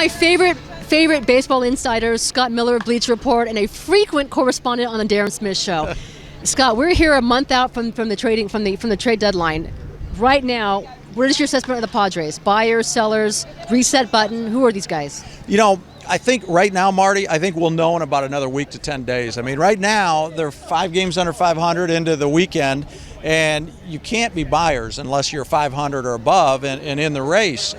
My favorite baseball insider, Scott Miller of Bleacher Report, and a frequent correspondent on the Darren Smith Show. Scott, we're here a month out from the trade deadline. Right now, what is your assessment of the Padres? Buyers, sellers, reset button? Who are these guys? I think right now, Marty, I think we'll know in about another week to 10 days. I mean, right now, they're 5 games under 500 into the weekend, and you can't be buyers unless you're 500 or above and in the race.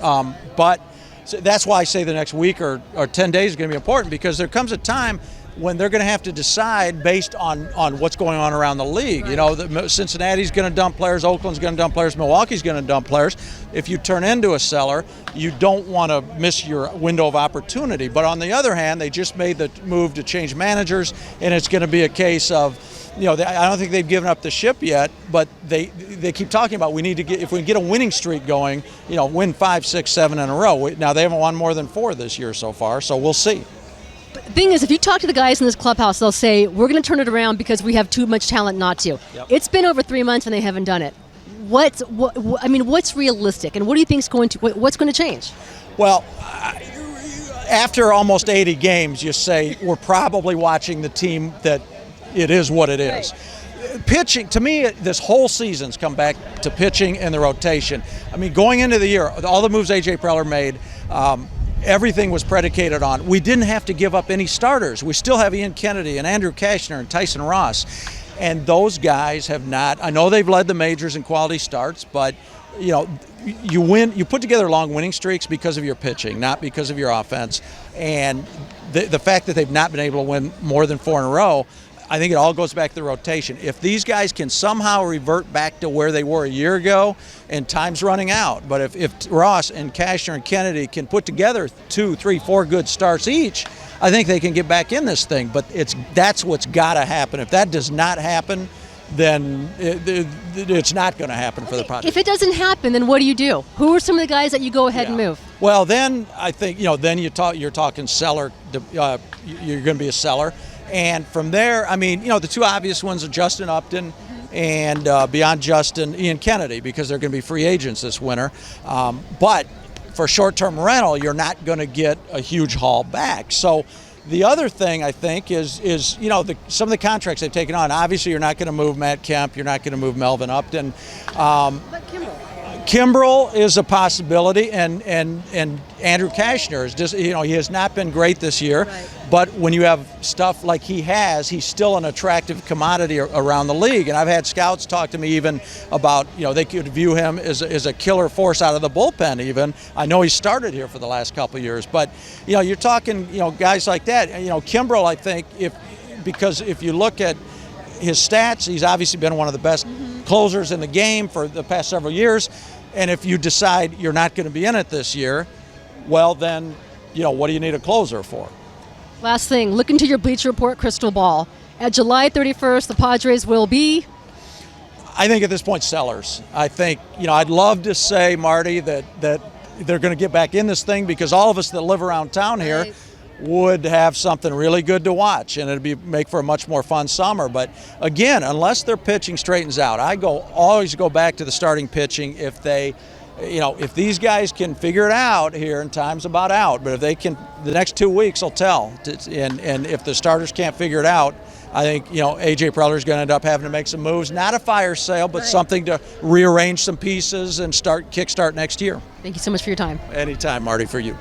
But so that's why I say the next week or 10 days is going to be important, because there comes a time when they're going to have to decide based on what's going on around the league. Right. Cincinnati's going to dump players, Oakland's going to dump players, Milwaukee's going to dump players. If you turn into a seller, you don't want to miss your window of opportunity. But on the other hand, they just made the move to change managers, and it's going to be a case of, I don't think they've given up the ship yet, but they keep talking about if we get a winning streak going, win 5, 6, 7 in a row. Now, they haven't won more than 4 this year so far, so we'll see. The thing is, if you talk to the guys in this clubhouse, they'll say, we're going to turn it around because we have too much talent not to. Yep. It's been over 3 months and they haven't done it. What's realistic, and what do you think what's going to change? Well, after almost 80 games, you say we're probably watching the team that it is what it is. Right. Pitching, to me, this whole season's come back to pitching and the rotation. I mean, going into the year, all the moves A.J. Preller made, everything was predicated on, we didn't have to give up any starters. We still have Ian Kennedy and Andrew Kashner and Tyson Ross. And those guys have not, I know they've led the majors in quality starts, but you put together long winning streaks because of your pitching, not because of your offense. And the fact that they've not been able to win more than 4 in a row, I think it all goes back to the rotation. If these guys can somehow revert back to where they were a year ago, and time's running out, but if Ross and Kashner and Kennedy can put together 2, 3, 4 good starts each, I think they can get back in this thing. But that's what's got to happen. If that does not happen, then it's not going to happen for the Padres. If it doesn't happen, then what do you do? Who are some of the guys that you go ahead and move? Well, then I think then you're talking seller. You're going to be a seller. And from there, I mean, the 2 obvious ones are Justin Upton and beyond Justin, Ian Kennedy, because they're going to be free agents this winter. But for short-term rental, you're not going to get a huge haul back. So the other thing I think is some of the contracts they've taken on. Obviously, you're not going to move Matt Kemp. You're not going to move Melvin Upton. But Kimbrel is a possibility, and Andrew Kashner is just, he has not been great this year, right. But when you have stuff like he has, he's still an attractive commodity around the league. And I've had scouts talk to me even about, they could view him as a killer force out of the bullpen even. I know he started here for the last couple of years, but, you're talking, guys like that. Kimbrel, I think, because if you look at his stats, he's obviously been one of the best closers in the game for the past several years. And if you decide you're not going to be in it this year, well then, what do you need a closer for? Last thing, look into your Bleacher Report crystal ball. At July 31st, the Padres will be? I think at this point, sellers. I think, I'd love to say, Marty, that they're going to get back in this thing, because all of us that live around town here right. would have something really good to watch, and it'd make for a much more fun summer. But again, unless their pitching straightens out, I always go back to the starting pitching. If they, if these guys can figure it out here, and time's about out, but if they can, the next 2 weeks will tell. And if the starters can't figure it out, I think, A.J. Preller's going to end up having to make some moves, not a fire sale, but right. Something to rearrange some pieces and kickstart next year. Thank you so much for your time. Anytime, Marty, for you.